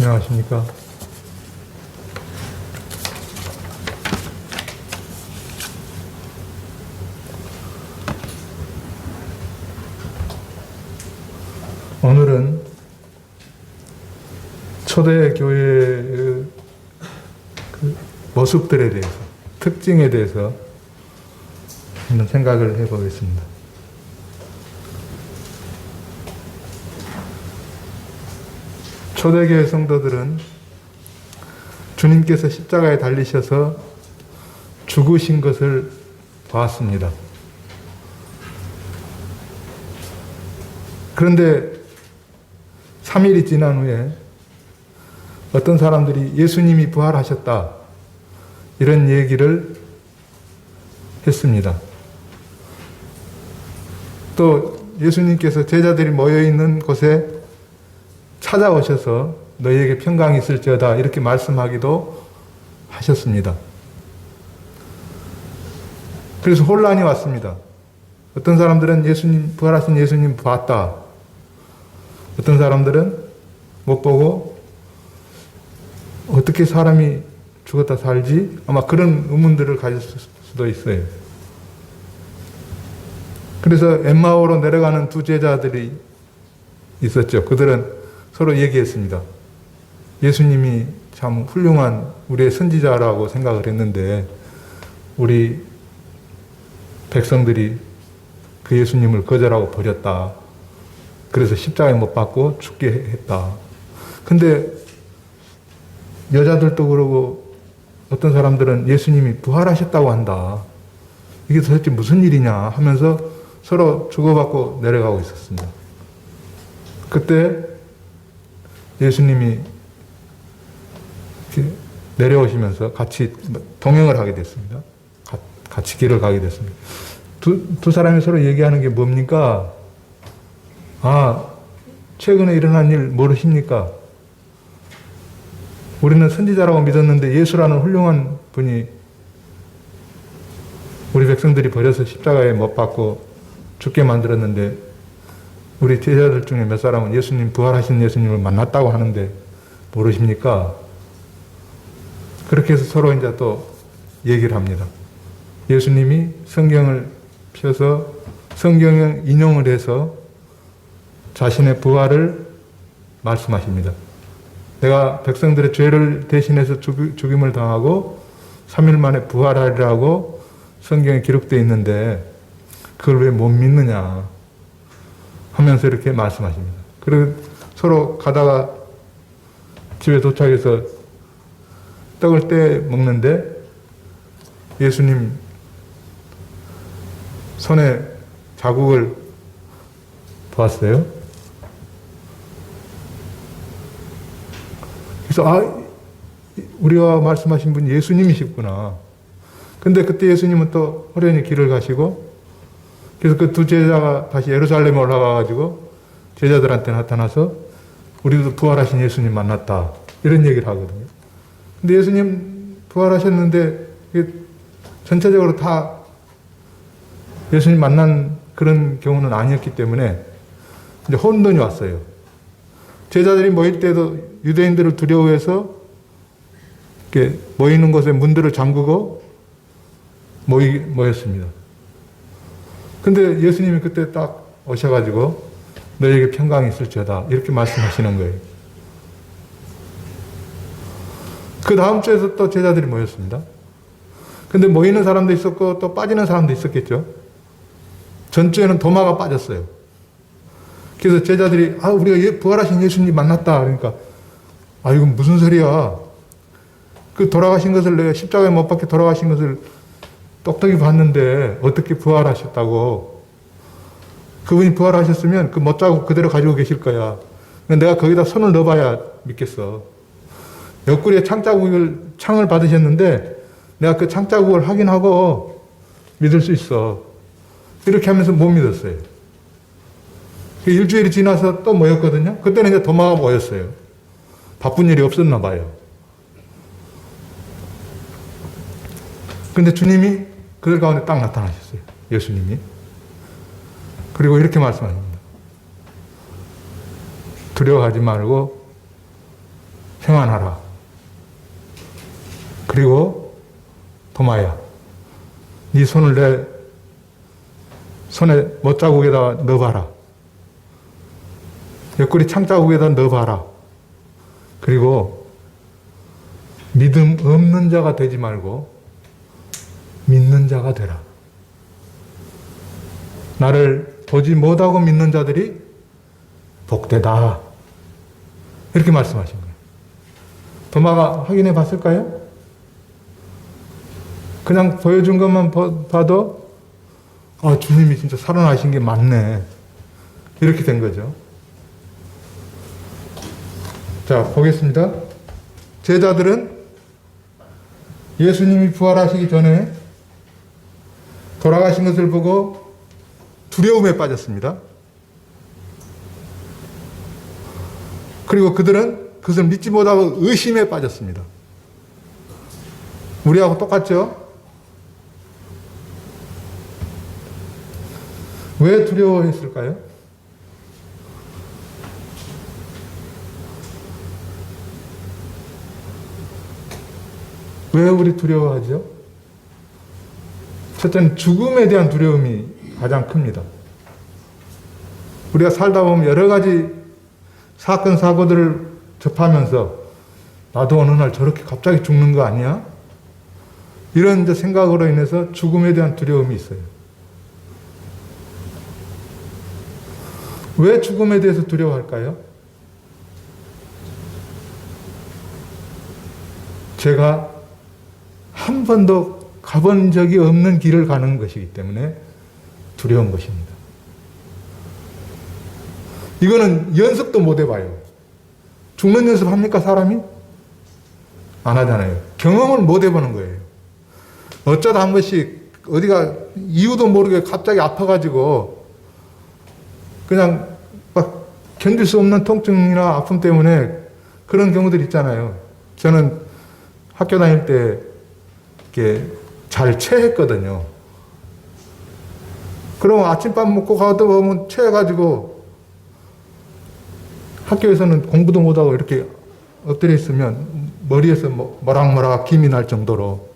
안녕하십니까. 오늘은 초대교회의 그 모습들에 대해서, 특징에 대해서 한번 생각을 해보겠습니다. 초대교회 성도들은 주님께서 십자가에 달리셔서 죽으신 것을 보았습니다. 그런데 3일이 지난 후에 어떤 사람들이 예수님이 부활하셨다, 이런 얘기를 했습니다. 또 예수님께서 제자들이 모여있는 곳에 찾아오셔서 너희에게 평강이 있을지어다, 이렇게 말씀하기도 하셨습니다. 그래서 혼란이 왔습니다. 어떤 사람들은 부활하신 예수님 봤다. 어떤 사람들은 못 보고 어떻게 사람이 죽었다 살지? 아마 그런 의문들을 가질 수도 있어요. 그래서 엠마오로 내려가는 두 제자들이 있었죠. 그들은 서로 얘기했습니다. 예수님이 참 훌륭한 우리의 선지자라고 생각을 했는데 우리 백성들이 그 예수님을 거절하고 버렸다. 그래서 십자가에 못 박고 죽게 했다. 근데 여자들도 그러고 어떤 사람들은 예수님이 부활하셨다고 한다. 이게 도대체 무슨 일이냐 하면서 서로 주고받고 내려가고 있었습니다. 그때 예수님이 내려오시면서 같이 동행을 하게 됐습니다. 같이 길을 가게 됐습니다. 두 사람이 서로 얘기하는 게 뭡니까? 최근에 일어난 일 모르십니까? 우리는 선지자라고 믿었는데 예수라는 훌륭한 분이 우리 백성들이 버려서 십자가에 못 박고 죽게 만들었는데 우리 제자들 중에 몇 사람은 예수님, 부활하신 예수님을 만났다고 하는데 모르십니까? 그렇게 해서 서로 이제 또 얘기를 합니다. 예수님이 성경을 펴서 성경을 인용을 해서 자신의 부활을 말씀하십니다. 내가 백성들의 죄를 대신해서 죽임을 당하고 3일 만에 부활하리라고 성경에 기록되어 있는데 그걸 왜 못 믿느냐 하면서 이렇게 말씀하십니다. 그리고 서로 가다가 집에 도착해서 떡을 떼 먹는데 예수님 손에 자국을 보았어요. 그래서 우리와 말씀하신 분이 예수님이시구나. 근데 그때 예수님은 또 호련히 길을 가시고 그래서 그 두 제자가 다시 예루살렘에 올라가가지고 제자들한테 나타나서 우리도 부활하신 예수님 만났다, 이런 얘기를 하거든요. 근데 예수님 부활하셨는데 전체적으로 다 예수님 만난 그런 경우는 아니었기 때문에 이제 혼돈이 왔어요. 제자들이 모일 때도 유대인들을 두려워해서 이렇게 모이는 곳에 문들을 잠그고 모였습니다. 근데 예수님이 그때 딱 오셔가지고 너에게 평강이 있을지어다, 이렇게 말씀하시는 거예요. 그 다음 주에서 또 제자들이 모였습니다. 근데 모이는 사람도 있었고 또 빠지는 사람도 있었겠죠. 전주에는 도마가 빠졌어요. 그래서 제자들이 우리가 부활하신 예수님 만났다. 그러니까 이건 무슨 소리야. 그 돌아가신 것을, 내가 십자가에 못 박혀 돌아가신 것을 똑똑히 봤는데 어떻게 부활하셨다고. 그분이 부활하셨으면 그 못자국 그대로 가지고 계실 거야. 내가 거기다 손을 넣어봐야 믿겠어. 옆구리에 창을 받으셨는데 내가 그 창자국을 확인하고 믿을 수 있어. 이렇게 하면서 못 믿었어요. 일주일이 지나서 또 모였거든요. 그때는 이제 도마가 모였어요. 바쁜 일이 없었나 봐요. 근데 주님이 그들 가운데 딱 나타나셨어요. 예수님이. 그리고 이렇게 말씀하십니다. 두려워하지 말고 평안하라. 그리고 도마야, 네 손을 내 손에 못자국에다 넣어봐라. 옆구리 창자국에다 넣어봐라. 그리고 믿음 없는 자가 되지 말고 믿는 자가 되라. 나를 보지 못하고 믿는 자들이 복되다. 이렇게 말씀하신 거예요. 도마가 확인해 봤을까요? 그냥 보여준 것만 봐도 주님이 진짜 살아나신 게 맞네. 이렇게 된 거죠. 자, 보겠습니다. 제자들은 예수님이 부활하시기 전에 돌아가신 것을 보고 두려움에 빠졌습니다. 그리고 그들은 그것을 믿지 못하고 의심에 빠졌습니다. 우리하고 똑같죠? 왜 두려워했을까요? 왜 우리 두려워하죠? 첫째는 죽음에 대한 두려움이 가장 큽니다. 우리가 살다 보면 여러 가지 사건, 사고들을 접하면서 나도 어느 날 저렇게 갑자기 죽는 거 아니야? 이런 이제 생각으로 인해서 죽음에 대한 두려움이 있어요. 왜 죽음에 대해서 두려워할까요? 제가 한 번도 가본 적이 없는 길을 가는 것이기 때문에 두려운 것입니다. 이거는 연습도 못 해봐요. 죽는 연습 합니까, 사람이? 안 하잖아요. 경험을 못 해보는 거예요. 어쩌다 한 번씩 어디가 이유도 모르게 갑자기 아파가지고 그냥 막 견딜 수 없는 통증이나 아픔 때문에 그런 경우들 있잖아요. 저는 학교 다닐 때 이렇게 잘 체했거든요. 그럼 아침밥 먹고 가다 보면 체해가지고 학교에서는 공부도 못하고 이렇게 엎드려 있으면 머리에서 모락모락 김이 날 정도로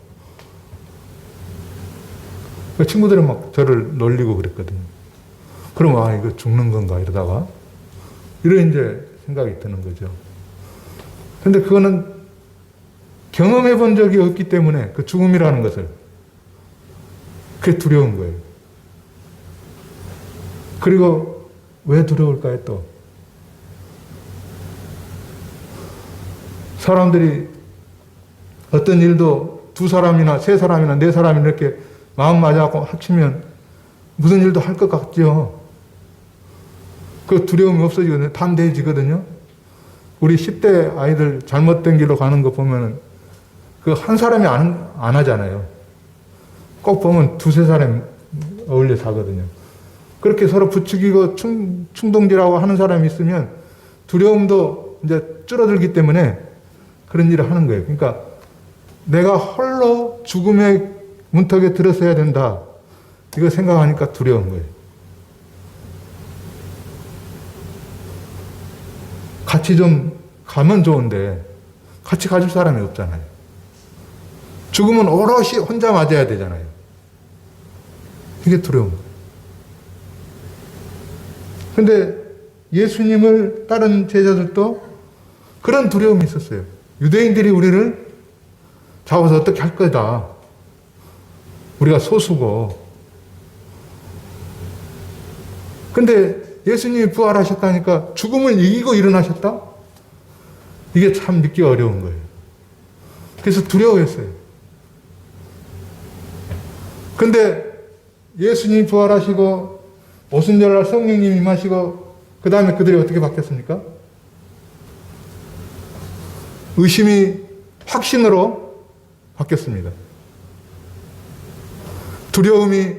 그 친구들은 막 저를 놀리고 그랬거든요. 그럼 이거 죽는 건가 이러다가 이런 이제 생각이 드는 거죠. 근데 그거는 경험해 본 적이 없기 때문에 그 죽음이라는 것을 그게 두려운 거예요. 그리고 왜 두려울까요 또? 사람들이 어떤 일도 두 사람이나 세 사람이나 네 사람이 이렇게 마음 맞아갖고 합치면 무슨 일도 할 것 같죠. 그 두려움이 없어지거든요. 담대해지거든요. 우리 10대 아이들 잘못된 길로 가는 거 보면은 그 한 사람이 안 하잖아요. 꼭 보면 두세 사람 어울려 사거든요. 그렇게 서로 부추기고 충동질하고 하는 사람이 있으면 두려움도 이제 줄어들기 때문에 그런 일을 하는 거예요. 그러니까 내가 홀로 죽음의 문턱에 들어서야 된다. 이거 생각하니까 두려운 거예요. 같이 좀 가면 좋은데 같이 가줄 사람이 없잖아요. 죽으면 오롯이 혼자 맞아야 되잖아요. 이게 두려운 거예요. 근데 예수님을 따른 제자들도 그런 두려움이 있었어요. 유대인들이 우리를 잡아서 어떻게 할 거다. 우리가 소수고. 근데 예수님이 부활하셨다니까 죽음을 이기고 일어나셨다? 이게 참 믿기 어려운 거예요. 그래서 두려워했어요. 근데 예수님이 부활하시고 오순절날 성령님 임하시고 그 다음에 그들이 어떻게 바뀌었습니까? 의심이 확신으로 바뀌었습니다. 두려움이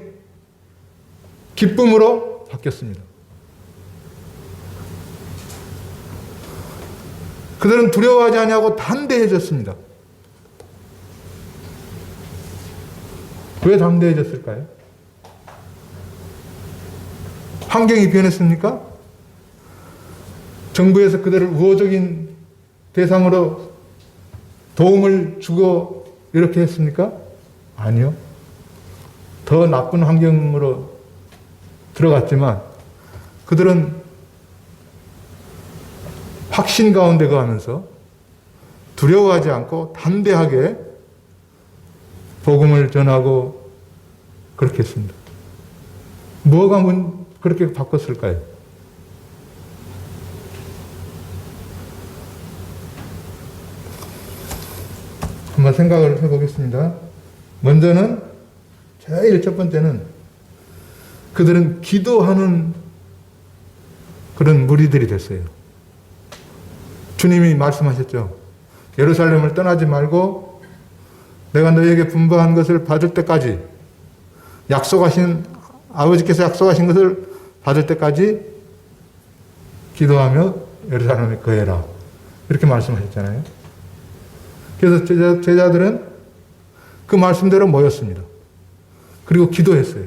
기쁨으로 바뀌었습니다. 그들은 두려워하지 아니하고 담대해졌습니다. 왜 담대해졌을까요? 환경이 변했습니까? 정부에서 그들을 우호적인 대상으로 도움을 주고 이렇게 했습니까? 아니요. 더 나쁜 환경으로 들어갔지만 그들은 확신 가운데 거하면서 두려워하지 않고 담대하게 복음을 전하고 그렇게 했습니다. 뭐가 그렇게 바꿨을까요? 한번 생각을 해보겠습니다. 먼저는 제일 첫 번째는 그들은 기도하는 그런 무리들이 됐어요. 주님이 말씀하셨죠. 예루살렘을 떠나지 말고 내가 너희에게 분부한 것을 받을 때까지 아버지께서 약속하신 것을 받을 때까지 기도하며 예루살렘에 거해라. 이렇게 말씀하셨잖아요. 그래서 제자들은 그 말씀대로 모였습니다. 그리고 기도했어요.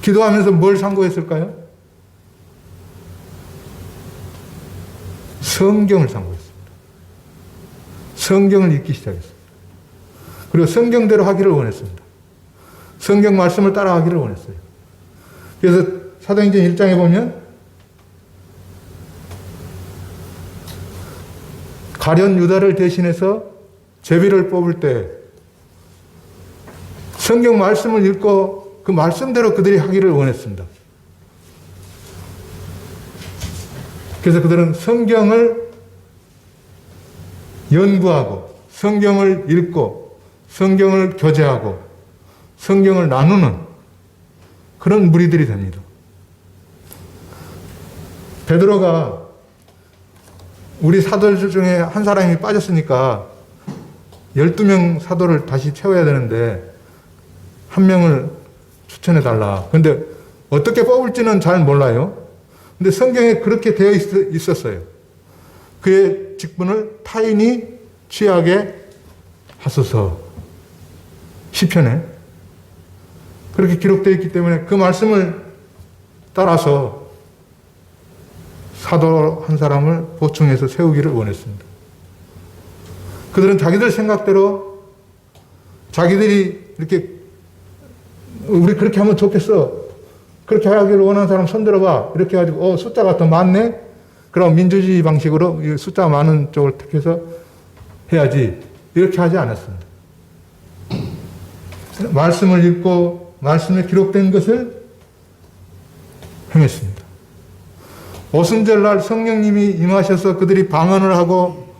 기도하면서 뭘 상고했을까요? 성경을 상고했습니다. 성경을 읽기 시작했습니다. 그리고 성경대로 하기를 원했습니다. 성경 말씀을 따라하기를 원했어요. 그래서 사도행전 1장에 보면 가룟 유다를 대신해서 제비를 뽑을 때 성경 말씀을 읽고 그 말씀대로 그들이 하기를 원했습니다. 그래서 그들은 성경을 연구하고 성경을 읽고 성경을 교제하고 성경을 나누는 그런 무리들이 됩니다. 베드로가 우리 사도들 중에 한 사람이 빠졌으니까 12명 사도를 다시 채워야 되는데 한 명을 추천해달라. 근데 어떻게 뽑을지는 잘 몰라요. 근데 성경에 그렇게 되어 있었어요. 그의 직분을 타인이 취하게 하소서. 시편에 그렇게 기록되어 있기 때문에 그 말씀을 따라서 사도 한 사람을 보충해서 세우기를 원했습니다. 그들은 자기들 생각대로 자기들이 이렇게 우리 그렇게 하면 좋겠어. 그렇게 하기를 원하는 사람 손들어봐. 이렇게 해가지고 숫자가 더 많네? 그럼 민주주의 방식으로 숫자가 많은 쪽을 택해서 해야지. 이렇게 하지 않았습니다. 말씀을 읽고 말씀에 기록된 것을 행했습니다. 오순절날 성령님이 임하셔서 그들이 방언을 하고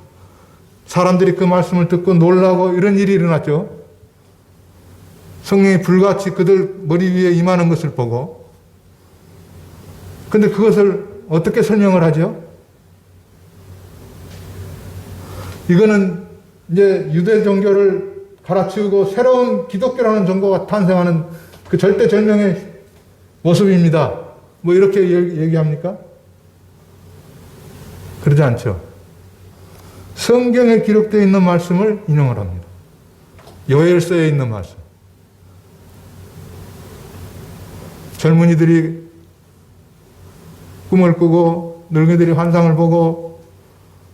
사람들이 그 말씀을 듣고 놀라고 이런 일이 일어났죠. 성령이 불같이 그들 머리 위에 임하는 것을 보고 근데 그것을 어떻게 설명을 하죠? 이거는 이제 유대 종교를 갈아치우고 새로운 기독교라는 종교가 탄생하는 그 절대절명의 모습입니다. 뭐 이렇게 얘기합니까? 그러지 않죠. 성경에 기록되어 있는 말씀을 인용을 합니다. 요엘서에 있는 말씀. 젊은이들이 꿈을 꾸고 늙은이들이 환상을 보고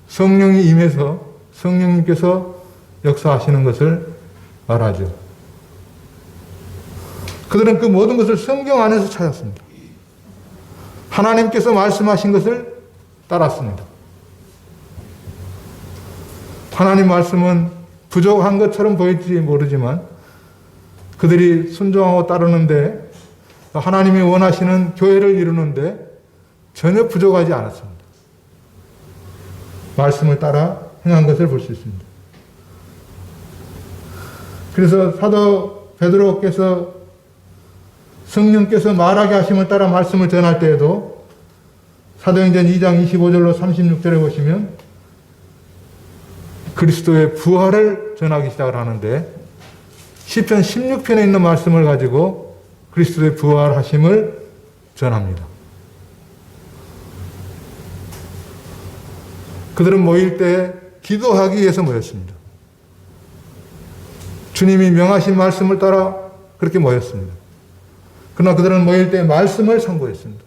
성령이 임해서 성령님께서 역사하시는 것을 말하죠. 그들은 그 모든 것을 성경 안에서 찾았습니다. 하나님께서 말씀하신 것을 따랐습니다. 하나님 말씀은 부족한 것처럼 보일지 모르지만 그들이 순종하고 따르는데 하나님이 원하시는 교회를 이루는데 전혀 부족하지 않았습니다. 말씀을 따라 행한 것을 볼 수 있습니다. 그래서 사도 베드로께서 성령께서 말하게 하심을 따라 말씀을 전할 때에도 사도행전 2장 25절로 36절에 보시면 그리스도의 부활을 전하기 시작을 하는데 시편 16편에 있는 말씀을 가지고 그리스도의 부활하심을 전합니다. 그들은 모일 때 기도하기 위해서 모였습니다. 주님이 명하신 말씀을 따라 그렇게 모였습니다. 그러나 그들은 모일 때 말씀을 상고했습니다.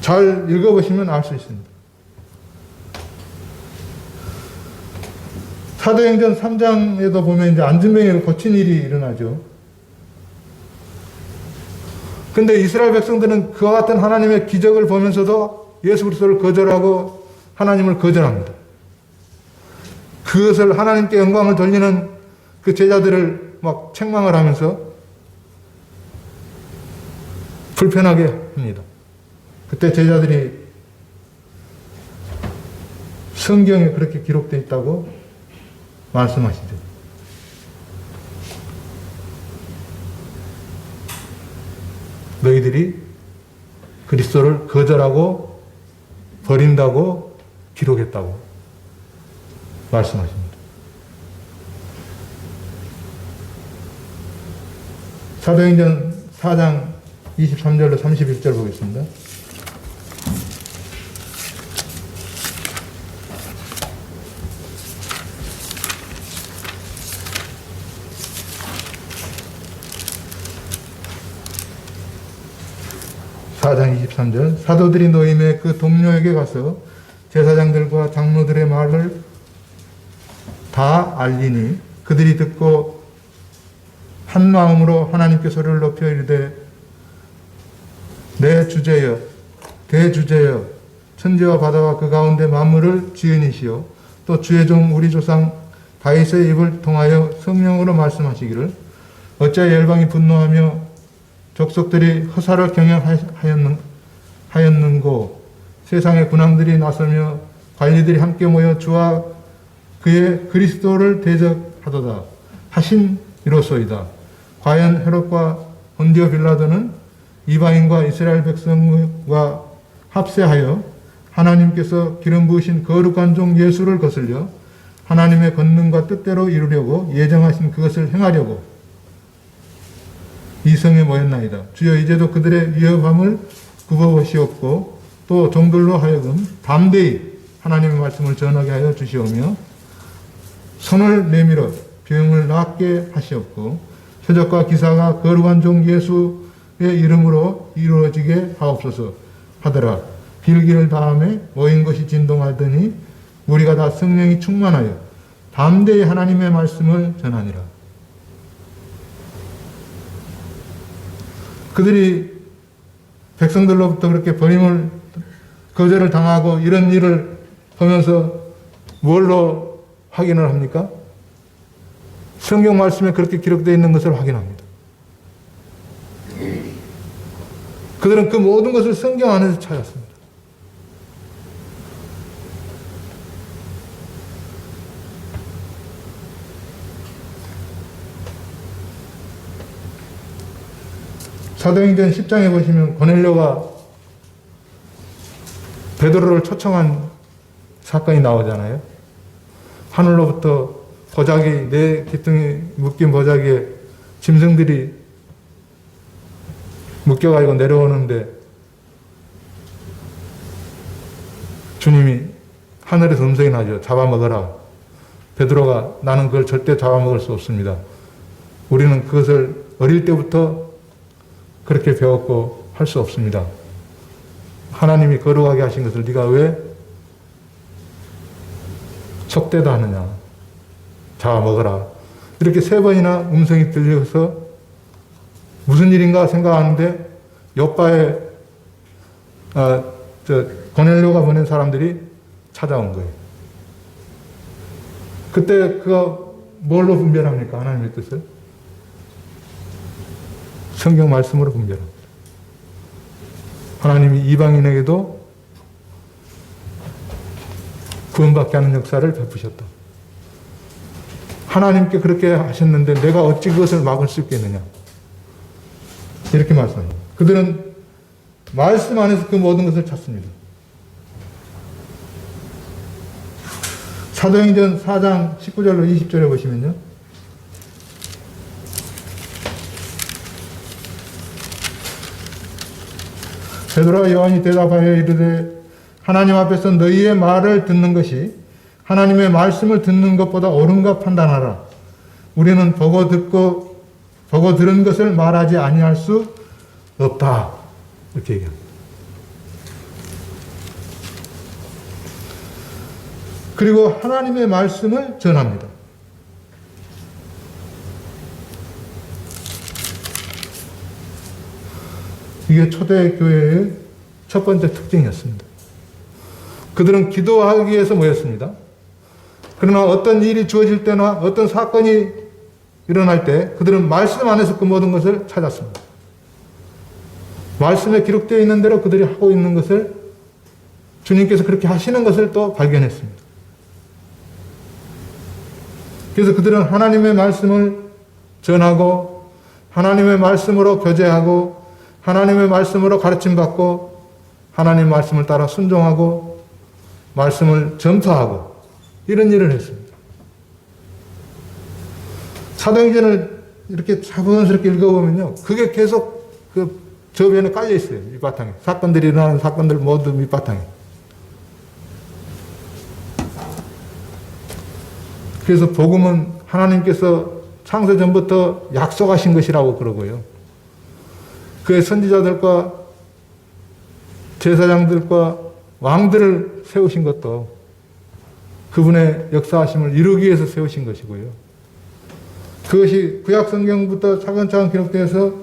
잘 읽어보시면 알 수 있습니다. 사도행전 3장에도 보면 이제 안진뱅이를 고친 일이 일어나죠. 근데 이스라엘 백성들은 그와 같은 하나님의 기적을 보면서도 예수 그리스도를 거절하고 하나님을 거절합니다. 그것을 하나님께 영광을 돌리는 그 제자들을 막 책망을 하면서 불편하게 합니다. 그때 제자들이 성경에 그렇게 기록되어 있다고 말씀하시죠. 너희들이 그리스도를 거절하고 버린다고 기록했다고 말씀하십니다. 사도행전 4장 23절로 31절 보겠습니다. (4장 23절) 사도들이 노임에 그 동료에게 가서 제사장들과 장로들의 말을 다 알리니 그들이 듣고 한 마음으로 하나님께 소리를 높여 이르되 내 주제여 대주제여 천지와 바다와 그 가운데 만물을 지으니시오 또 주의 종 우리 조상 다윗의 입을 통하여 성령으로 말씀하시기를 어찌하여 열방이 분노하며 족속들이 허사를 경영하였는고 세상의 군왕들이 나서며 관리들이 함께 모여 주와 그의 그리스도를 대적하도다 하신 이로소이다. 과연 헤롯과 본디오 빌라도는 이방인과 이스라엘 백성과 합세하여 하나님께서 기름 부으신 거룩한 종 예수를 거슬려 하나님의 권능과 뜻대로 이루려고 예정하신 그것을 행하려고 이 성에 모였나이다. 주여 이제도 그들의 위협함을 굽어보시옵고 또 종들로 하여금 담대히 하나님의 말씀을 전하게 하여 주시오며 손을 내밀어 병을 낫게 하시옵고 표적과 기사가 거룩한 종 예수의 이름으로 이루어지게 하옵소서 하더라. 빌기를 다음에 모인 것이 진동하더니 우리가 다 성령이 충만하여 담대히 하나님의 말씀을 전하니라. 그들이 백성들로부터 그렇게 버림을 거절을 당하고 이런 일을 보면서 뭘로 확인을 합니까? 성경 말씀에 그렇게 기록되어 있는 것을 확인합니다. 그들은 그 모든 것을 성경 안에서 찾았습니다. 사도행전 10장에 보시면 고넬료가 베드로를 초청한 사건이 나오잖아요. 하늘로부터 보자기, 네 기둥이 묶인 보자기에 짐승들이 묶여가지고 내려오는데 주님이 하늘에서 음성이 나죠. 잡아먹어라. 베드로가 나는 그걸 절대 잡아먹을 수 없습니다. 우리는 그것을 어릴 때부터 그렇게 배웠고 할 수 없습니다. 하나님이 거룩하게 하신 것을 네가 왜 속되다 하느냐. 잡아먹어라. 이렇게 3번이나 음성이 들려서 무슨 일인가 생각하는데 요바에 고넬료가 보낸 사람들이 찾아온 거예요. 그때 그가 뭘로 분별합니까? 하나님의 뜻을? 성경 말씀으로 분별합니다. 하나님이 이방인에게도 구원받게 하는 역사를 베푸셨다. 하나님께 그렇게 하셨는데 내가 어찌 그것을 막을 수 있겠느냐. 이렇게 말씀합니다. 그들은 말씀 안에서 그 모든 것을 찾습니다. 사도행전 4장 19절로 20절에 보시면요. 베드로와 요한이 대답하여 이르되 하나님 앞에서 너희의 말을 듣는 것이 하나님의 말씀을 듣는 것보다 옳은가 판단하라. 우리는 보고 들은 것을 말하지 아니할 수 없다. 이렇게 얘기합니다. 그리고 하나님의 말씀을 전합니다. 이게 초대교회의 첫 번째 특징이었습니다. 그들은 기도하기 위해서 모였습니다. 그러나 어떤 일이 주어질 때나 어떤 사건이 일어날 때 그들은 말씀 안에서 그 모든 것을 찾았습니다. 말씀에 기록되어 있는 대로 그들이 하고 있는 것을 주님께서 그렇게 하시는 것을 또 발견했습니다. 그래서 그들은 하나님의 말씀을 전하고 하나님의 말씀으로 교제하고 하나님의 말씀으로 가르침받고 하나님의 말씀을 따라 순종하고 말씀을 전파하고 이런 일을 했습니다. 사도행전을 이렇게 차분스럽게 읽어보면요. 그게 계속 그 저변에 깔려 있어요. 밑바탕에. 사건들이 일어나는 사건들 모두 밑바탕에. 그래서 복음은 하나님께서 창세 전부터 약속하신 것이라고 그러고요. 그의 선지자들과 제사장들과 왕들을 세우신 것도 그분의 역사하심을 이루기 위해서 세우신 것이고요. 그것이 구약 성경부터 차근차근 기록되어서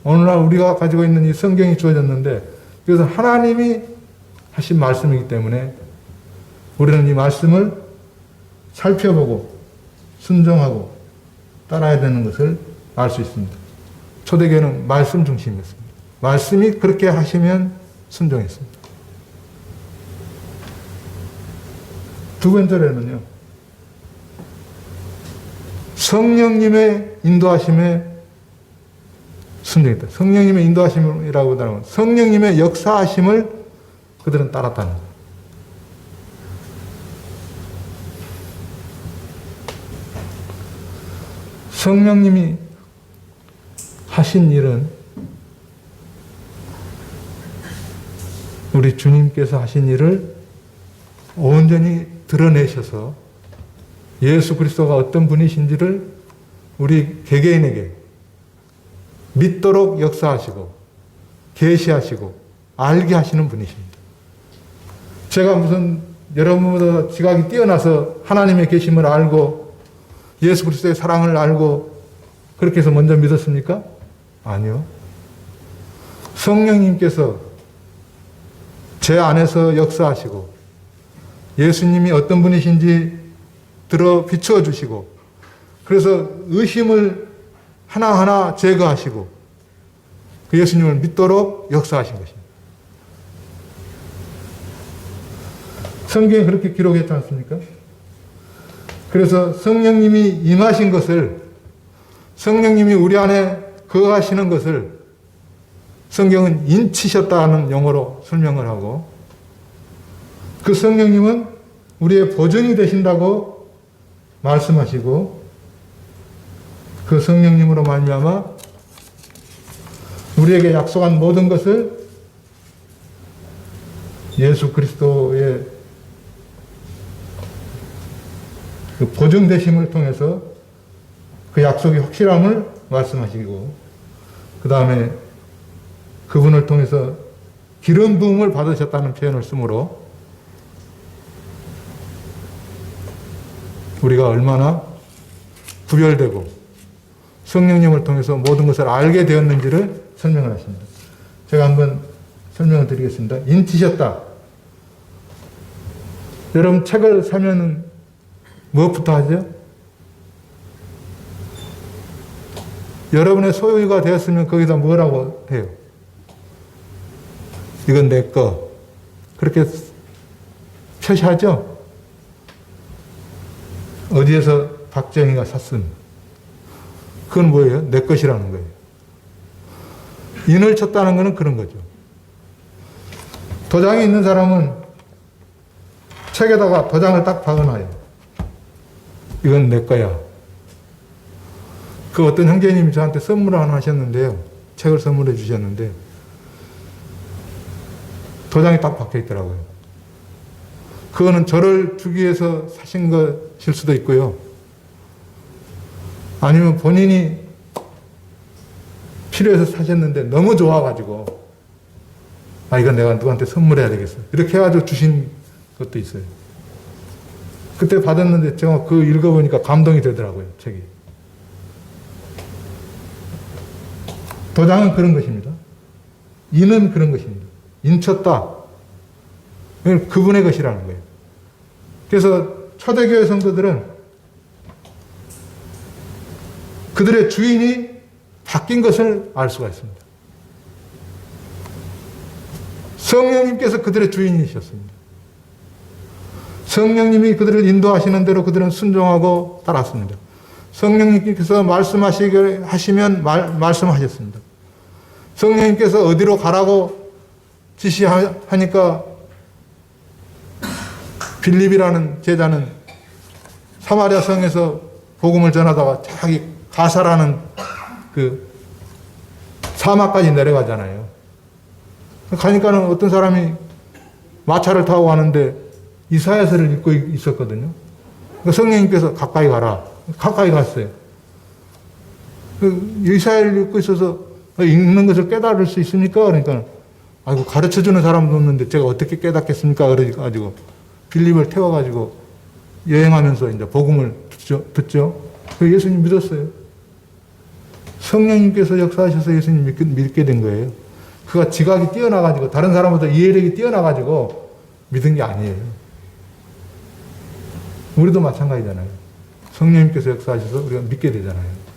오늘날 우리가 가지고 있는 이 성경이 주어졌는데 그래서 하나님이 하신 말씀이기 때문에 우리는 이 말씀을 살펴보고 순종하고 따라야 되는 것을 알 수 있습니다. 초대교회는 말씀 중심이었습니다. 말씀이 그렇게 하시면 순종했습니다. 두 번째로는요. 성령님의 인도하심에 순종했다. 성령님의 인도하심이라고 하면 성령님의 역사하심을 그들은 따랐다는 거예요. 성령님이 하신 일은 우리 주님께서 하신 일을 온전히 드러내셔서 예수 그리스도가 어떤 분이신지를 우리 개개인에게 믿도록 역사하시고 계시하시고 알게 하시는 분이십니다. 제가 무슨 여러분보다 지각이 뛰어나서 하나님의 계심을 알고 예수 그리스도의 사랑을 알고 그렇게 해서 먼저 믿었습니까? 아니요. 성령님께서 제 안에서 역사하시고 예수님이 어떤 분이신지 들어 비추어 주시고 그래서 의심을 하나하나 제거하시고 그 예수님을 믿도록 역사하신 것입니다. 성경에 그렇게 기록했지 않습니까? 그래서 성령님이 임하신 것을 성령님이 우리 안에 거하시는 것을 성경은 인치셨다는 용어로 설명을 하고 그 성령님은 우리의 보증이 되신다고 말씀하시고 그 성령님으로 말미암아 우리에게 약속한 모든 것을 예수 그리스도의 그 보증되심을 통해서 그 약속의 확실함을 말씀하시고 그 다음에 그분을 통해서 기름 부음을 받으셨다는 표현을 쓰므로 우리가 얼마나 구별되고 성령님을 통해서 모든 것을 알게 되었는지를 설명을 하십니다. 제가 한번 설명을 드리겠습니다. 인치셨다. 여러분 책을 사면은 무엇부터 하죠? 여러분의 소유가 되었으면 거기다 뭐라고 해요? 이건 내 거. 그렇게 표시하죠? 어디에서 박정희가 샀음. 그건 뭐예요? 내 것이라는 거예요. 인을 쳤다는 거는 그런 거죠. 도장이 있는 사람은 책에다가 도장을 딱 박아놔요. 이건 내 거야. 그 어떤 형제님이 저한테 선물을 하나 하셨는데요. 책을 선물해 주셨는데 도장이 딱 박혀 있더라고요. 그거는 저를 주기 위해서 사신 것일 수도 있고요. 아니면 본인이 필요해서 사셨는데 너무 좋아가지고 이건 내가 누구한테 선물해야 되겠어. 이렇게 해가지고 주신 것도 있어요. 그때 받았는데 제가 그 읽어보니까 감동이 되더라고요, 책이. 도장은 그런 것입니다. 인은 그런 것입니다. 인쳤다. 그분의 것이라는 거예요. 그래서 초대교회 성도들은 그들의 주인이 바뀐 것을 알 수가 있습니다. 성령님께서 그들의 주인이셨습니다. 성령님이 그들을 인도하시는 대로 그들은 순종하고 따랐습니다. 성령님께서 말씀하시게 하시면 말씀하셨습니다. 성령님께서 어디로 가라고 지시하니까 빌립이라는 제자는 사마리아 성에서 복음을 전하다가 자기 가사라는 그 사막까지 내려가잖아요. 가니까는 어떤 사람이 마차를 타고 가는데 이사야서를 읽고 있었거든요. 그러니까 성령님께서 가까이 가라. 가까이 갔어요. 이사야를 읽고 있어서 읽는 것을 깨달을 수 있습니까? 그러니까 아이고 가르쳐주는 사람도 없는데 제가 어떻게 깨닫겠습니까? 그래가지고 빌립을 태워가지고 여행하면서 이제 복음을 듣죠. 예수님 믿었어요. 성령님께서 역사하셔서 예수님 믿게 된 거예요. 그가 지각이 뛰어나가지고 다른 사람보다 이해력이 뛰어나가지고 믿은 게 아니에요. 우리도 마찬가지잖아요. 성령님께서 역사하셔서 우리가 믿게 되잖아요.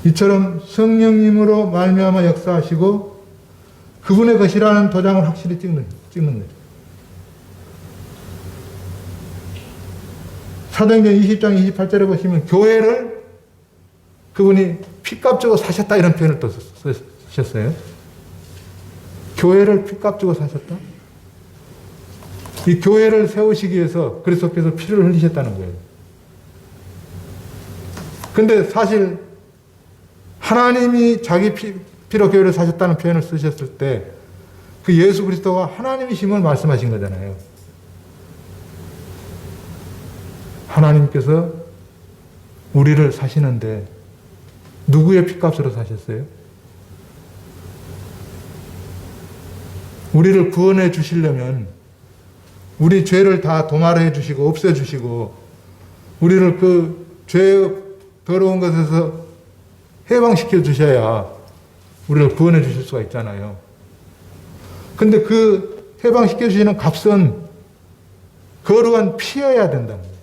이처럼 성령님으로 말미암아 역사하시고 그분의 것이라는 도장을 확실히 찍는 거죠. 사도행전 20장 28절에 보시면 교회를 그분이 피값 주고 사셨다 이런 표현을 또 쓰셨어요. 교회를 피값 주고 사셨다? 이 교회를 세우시기 위해서 그리스도께서 피를 흘리셨다는 거예요. 근데 사실 하나님이 자기 피로 교회를 사셨다는 표현을 쓰셨을 때 그 예수 그리스도가 하나님이심을 말씀하신 거잖아요. 하나님께서 우리를 사시는데 누구의 피값으로 사셨어요? 우리를 구원해 주시려면 우리 죄를 다 도말해 주시고 없애 주시고 우리를 그 죄의 더러운 것에서 해방시켜 주셔야 우리를 구원해 주실 수가 있잖아요. 근데 그 해방시켜 주시는 값은 거룩한 피여야 된다는 거예요.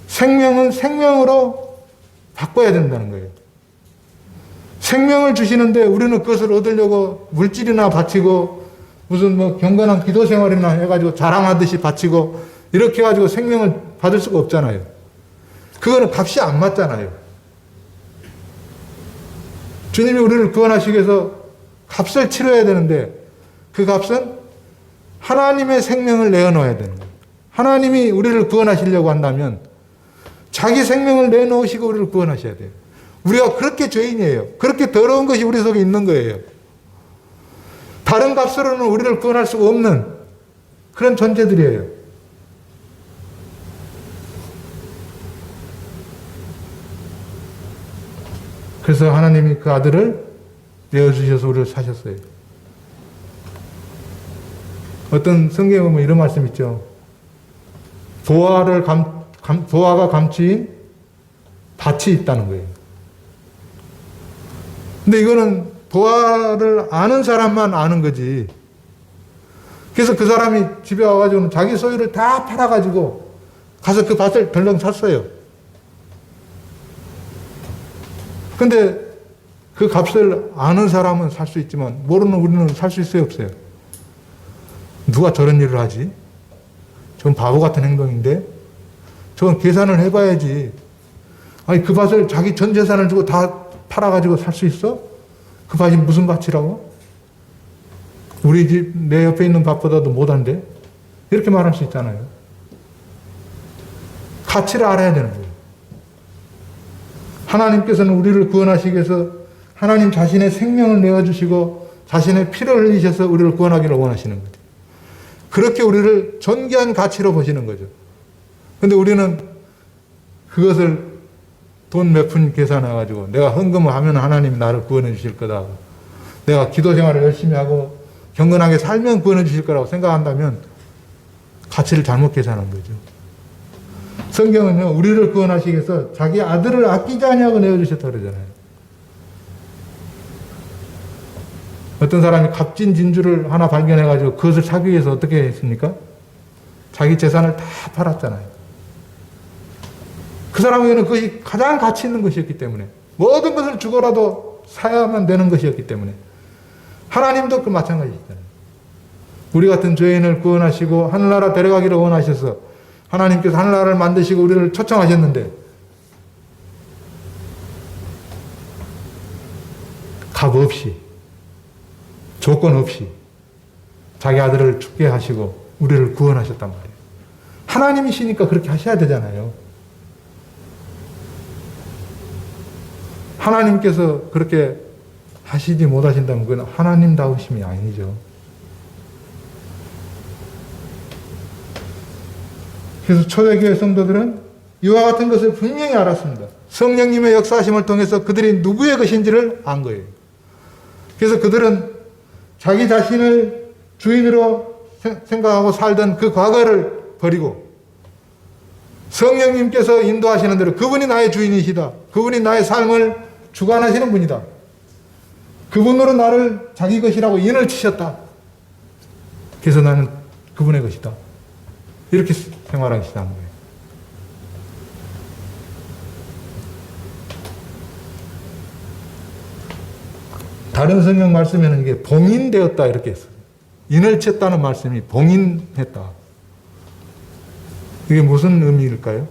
생명은 생명으로 바꿔야 된다는 거예요. 생명을 주시는데 우리는 그것을 얻으려고 물질이나 바치고 무슨 뭐 경건한 기도 생활이나 해가지고 자랑하듯이 바치고 이렇게 해가지고 생명을 받을 수가 없잖아요. 그거는 값이 안 맞잖아요. 주님이 우리를 구원하시기 위해서 값을 치러야 되는데 그 값은 하나님의 생명을 내어놓아야 되는 거예요. 하나님이 우리를 구원하시려고 한다면 자기 생명을 내놓으시고 우리를 구원하셔야 돼요. 우리가 그렇게 죄인이에요. 그렇게 더러운 것이 우리 속에 있는 거예요. 다른 값으로는 우리를 구원할 수가 없는 그런 존재들이에요. 그래서 하나님이 그 아들을 내어주셔서 우리를 사셨어요. 어떤 성경에 보면 이런 말씀 있죠. 보화가 감추인 밭이 있다는 거예요. 근데 이거는 보화를 아는 사람만 아는 거지. 그래서 그 사람이 집에 와가지고 자기 소유를 다 팔아가지고 가서 그 밭을 덜렁 샀어요. 근데 그 값을 아는 사람은 살 수 있지만 모르는 우리는 살 수 있어요, 없어요? 누가 저런 일을 하지? 저건 바보 같은 행동인데? 저건 계산을 해봐야지. 아니, 그 밭을 자기 전 재산을 주고 다 팔아가지고 살 수 있어? 그 밭이 무슨 밭이라고? 우리 집, 내 옆에 있는 밭보다도 못한데? 이렇게 말할 수 있잖아요. 가치를 알아야 되는 거예요. 하나님께서는 우리를 구원하시기 위해서 하나님 자신의 생명을 내어주시고 자신의 피를 흘리셔서 우리를 구원하기를 원하시는 거죠. 그렇게 우리를 존귀한 가치로 보시는 거죠. 근데 우리는 그것을 돈 몇 푼 계산해가지고 내가 헌금을 하면 하나님이 나를 구원해 주실 거다. 내가 기도 생활을 열심히 하고 경건하게 살면 구원해 주실 거라고 생각한다면 가치를 잘못 계산한 거죠. 성경은요, 우리를 구원하시기 위해서 자기 아들을 아끼지 아니하고 내어주셨다 그러잖아요. 어떤 사람이 값진 진주를 하나 발견해가지고 그것을 사기 위해서 어떻게 했습니까? 자기 재산을 다 팔았잖아요. 그 사람에게는 그것이 가장 가치 있는 것이었기 때문에 모든 것을 주고라도 사야만 되는 것이었기 때문에 하나님도 그 마찬가지잖아요. 우리 같은 죄인을 구원하시고 하늘나라 데려가기를 원하셔서 하나님께서 하늘나라를 만드시고 우리를 초청하셨는데 값 없이 조건 없이 자기 아들을 죽게 하시고 우리를 구원하셨단 말이에요. 하나님이시니까 그렇게 하셔야 되잖아요. 하나님께서 그렇게 하시지 못하신다면 그건 하나님다우심이 아니죠. 그래서 초대교회 성도들은 이와 같은 것을 분명히 알았습니다. 성령님의 역사하심을 통해서 그들이 누구의 것인지를 안 거예요. 그래서 그들은 자기 자신을 주인으로 생각하고 살던 그 과거를 버리고 성령님께서 인도하시는 대로 그분이 나의 주인이시다. 그분이 나의 삶을 주관하시는 분이다. 그분으로 나를 자기 것이라고 인을 치셨다. 그래서 나는 그분의 것이다. 이렇게 생활하기 시작한 거예요. 다른 성경 말씀에는 이게 봉인되었다 이렇게 했어요. 인을 쳤다는 말씀이 봉인했다. 이게 무슨 의미일까요?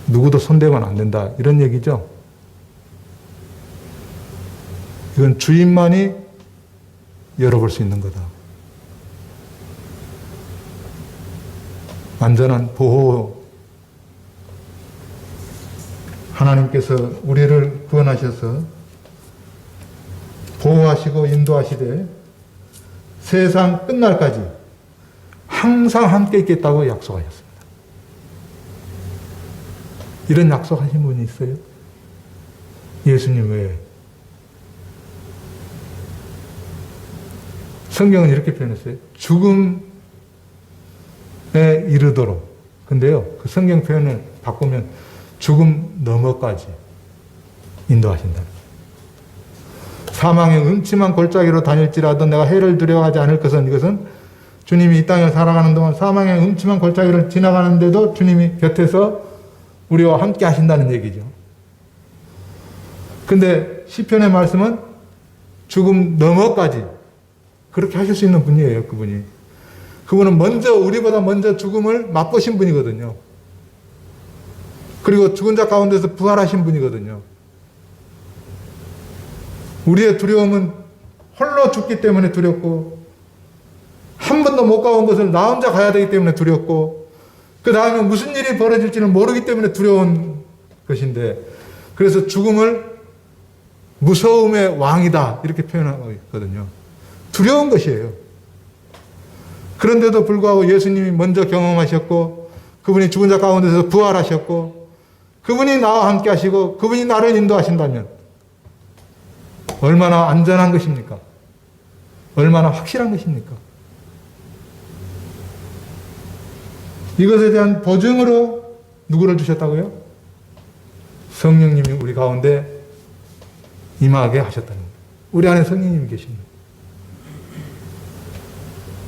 누구도 손대면 안 된다 이런 얘기죠. 이건 주인만이 열어볼 수 있는 거다. 완전한 보호. 하나님께서 우리를 구원하셔서 보호하시고 인도하시되 세상 끝날까지 항상 함께 있겠다고 약속하셨습니다. 이런 약속하신 분이 있어요? 예수님 외에. 성경은 이렇게 표현했어요. 죽음에 이르도록. 근데요, 그 성경 표현을 바꾸면 죽음 너머까지 인도하신다. 사망의 음침한 골짜기로 다닐지라도 내가 해를 두려워하지 않을 것은 이것은 주님이 이 땅에 살아가는 동안 사망의 음침한 골짜기를 지나가는데도 주님이 곁에서 우리와 함께 하신다는 얘기죠. 근데 시편의 말씀은 죽음 너머까지 그렇게 하실 수 있는 분이에요, 그분이. 그분은 우리보다 먼저 죽음을 맛보신 분이거든요. 그리고 죽은 자 가운데서 부활하신 분이거든요. 우리의 두려움은 홀로 죽기 때문에 두렵고, 한 번도 못 가본 것을 나 혼자 가야 되기 때문에 두렵고, 그 다음에 무슨 일이 벌어질지는 모르기 때문에 두려운 것인데, 그래서 죽음을 무서움의 왕이다 이렇게 표현하고 있거든요. 두려운 것이에요. 그런데도 불구하고 예수님이 먼저 경험하셨고 그분이 죽은 자 가운데서 부활하셨고 그분이 나와 함께 하시고 그분이 나를 인도하신다면 얼마나 안전한 것입니까? 얼마나 확실한 것입니까? 이것에 대한 보증으로 누구를 주셨다고요? 성령님이 우리 가운데 임하게 하셨다는 거예요. 우리 안에 성령님이 계십니다.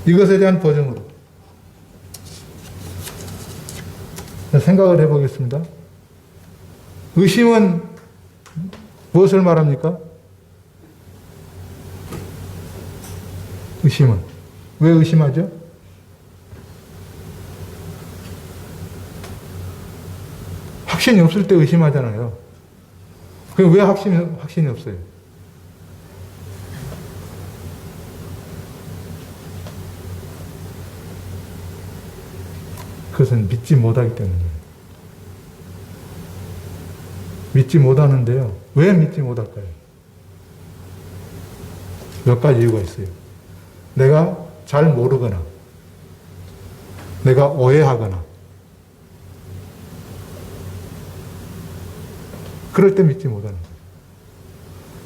이것에 대한 보증으로 생각을 해보겠습니다. 의심은 무엇을 말합니까? 의심은 왜 의심하죠? 확신이 없을 때 의심하잖아요. 그럼 왜 확신이 없어요? 그것은 믿지 못하기 때문이에요. 믿지 못하는데요. 왜 믿지 못할까요? 몇 가지 이유가 있어요. 내가 잘 모르거나, 내가 오해하거나, 그럴 때 믿지 못하는 거예요.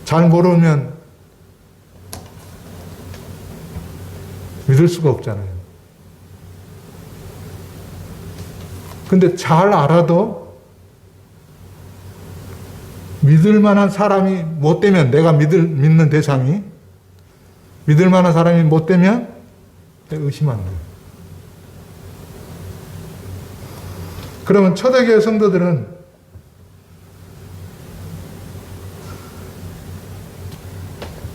잘 모르면 믿을 수가 없잖아요. 근데 잘 알아도 믿을 만한 사람이 못 되면, 내가 믿는 대상이 믿을 만한 사람이 못 되면 의심하는 거예요. 그러면 초대교회 성도들은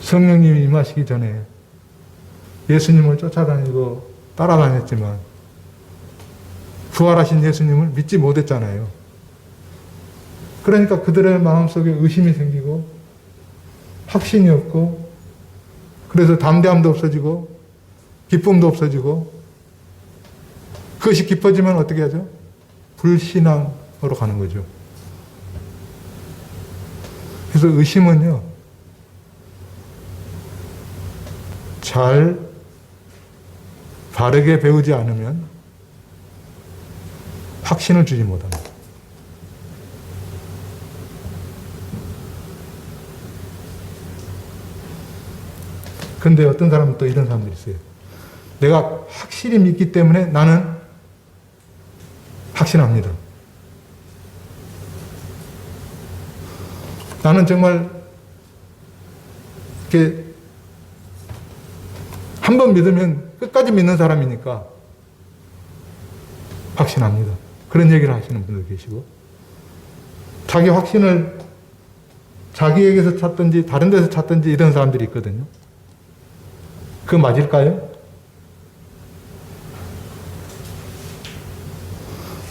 성령님이 임하시기 전에 예수님을 쫓아다니고 따라다녔지만 부활하신 예수님을 믿지 못했잖아요. 그러니까 그들의 마음속에 의심이 생기고 확신이 없고, 그래서 담대함도 없어지고 기쁨도 없어지고, 그것이 깊어지면 어떻게 하죠? 불신앙으로 가는 거죠. 그래서 의심은요, 잘 바르게 배우지 않으면 확신을 주지 못합니다. 근데 어떤 사람은 또 이런 사람들이 있어요. 내가 확실히 믿기 때문에 나는 확신합니다. 나는 정말 이렇게 한 번 믿으면 끝까지 믿는 사람이니까 확신합니다. 그런 얘기를 하시는 분들 계시고, 자기 확신을 자기에게서 찾든지 다른 데서 찾든지 이런 사람들이 있거든요. 그거 맞을까요?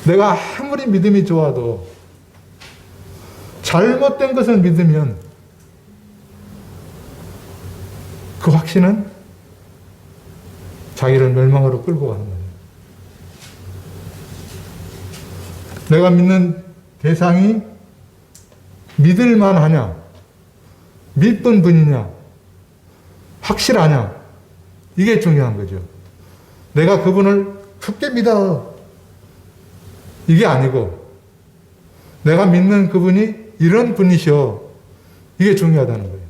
내가 아무리 믿음이 좋아도 잘못된 것을 믿으면 그 확신은 자기를 멸망으로 끌고 가는 거예요. 내가 믿는 대상이 믿을 만하냐, 믿던 분이냐, 확실하냐, 이게 중요한 거죠. 내가 그분을 크게 믿어, 이게 아니고 내가 믿는 그분이 이런 분이셔, 이게 중요하다는 거예요.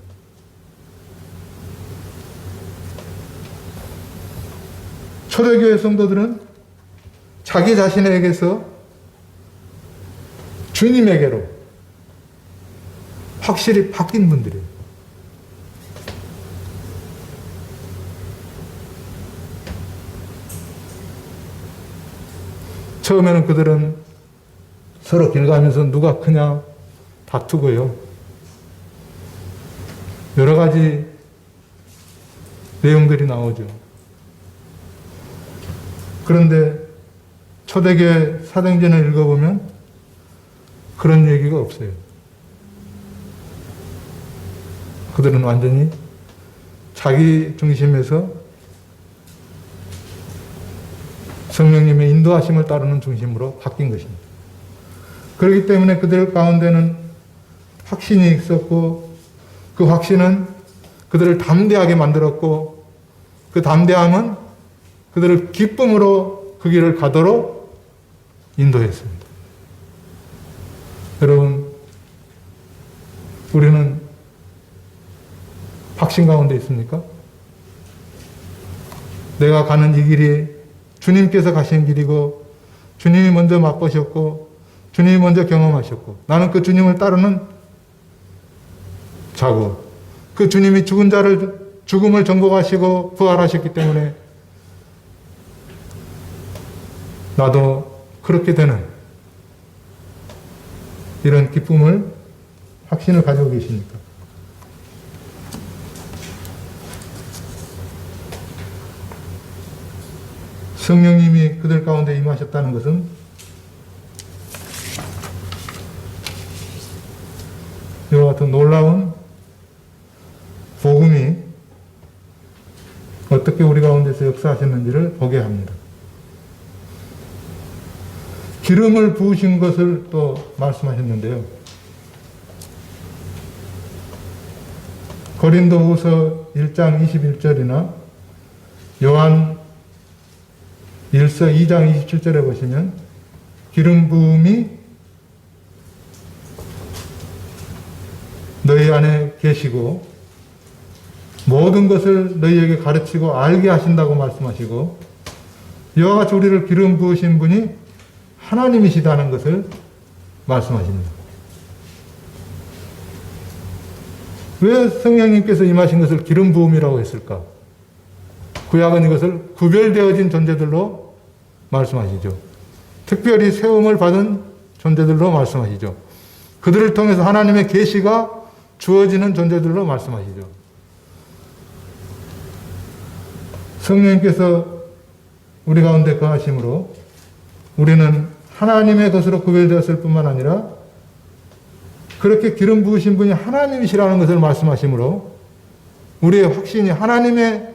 초대교회 성도들은 자기 자신에게서 주님에게로 확실히 바뀐 분들이에요. 처음에는 그들은 서로 길 가면서 누가 크냐 다투고요. 여러 가지 내용들이 나오죠. 그런데 초대교회 사도행전을 읽어보면 그런 얘기가 없어요. 그들은 완전히 자기 중심에서 성령님의 인도하심을 따르는 중심으로 바뀐 것입니다. 그렇기 때문에 그들 가운데는 확신이 있었고, 그 확신은 그들을 담대하게 만들었고, 그 담대함은 그들을 기쁨으로 그 길을 가도록 인도했습니다. 여러분, 우리는 확신 가운데 있습니까? 내가 가는 이 길이 주님께서 가신 길이고, 주님이 먼저 맛보셨고, 주님이 먼저 경험하셨고, 나는 그 주님을 따르는 자고, 그 주님이 죽은 자를 죽음을 정복하시고 부활하셨기 때문에 나도 그렇게 되는 이런 기쁨을, 확신을 가지고 계십니까? 성령님이 그들 가운데 임하셨다는 것은 이와 같은 놀라운 복음이 어떻게 우리 가운데서 역사하셨는지를 보게 합니다. 기름을 부으신 것을 또 말씀하셨는데요. 고린도후서 1장 21절이나 요한 1서 2장 27절에 보시면 기름 부음이 너희 안에 계시고 모든 것을 너희에게 가르치고 알게 하신다고 말씀하시고 이와 같이 우리를 기름 부으신 분이 하나님이시다는 것을 말씀하십니다. 왜 성령님께서 임하신 것을 기름 부음이라고 했을까? 구약은 이것을 구별되어진 존재들로 말씀하시죠. 특별히 세움을 받은 존재들로 말씀하시죠. 그들을 통해서 하나님의 계시가 주어지는 존재들로 말씀하시죠. 성령님께서 우리 가운데 거하심으로 우리는 하나님의 것으로 구별되었을 뿐만 아니라 그렇게 기름 부으신 분이 하나님이시라는 것을 말씀하시므로 우리의 확신이 하나님의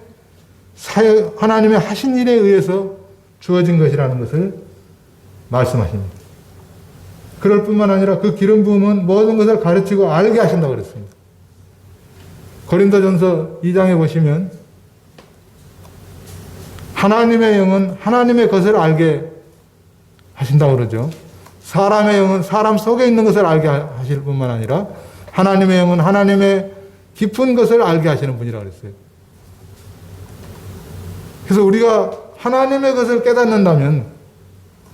하신 일에 의해서 주어진 것이라는 것을 말씀하십니다. 그럴 뿐만 아니라 그 기름 부음은 모든 것을 가르치고 알게 하신다고 그랬습니다. 고린도전서 2장에 보시면 하나님의 영은 하나님의 것을 알게 하신다고 그러죠. 사람의 영은 사람 속에 있는 것을 알게 하실 뿐만 아니라 하나님의 영은 하나님의 깊은 것을 알게 하시는 분이라고 그랬어요. 그래서 우리가 하나님의 것을 깨닫는다면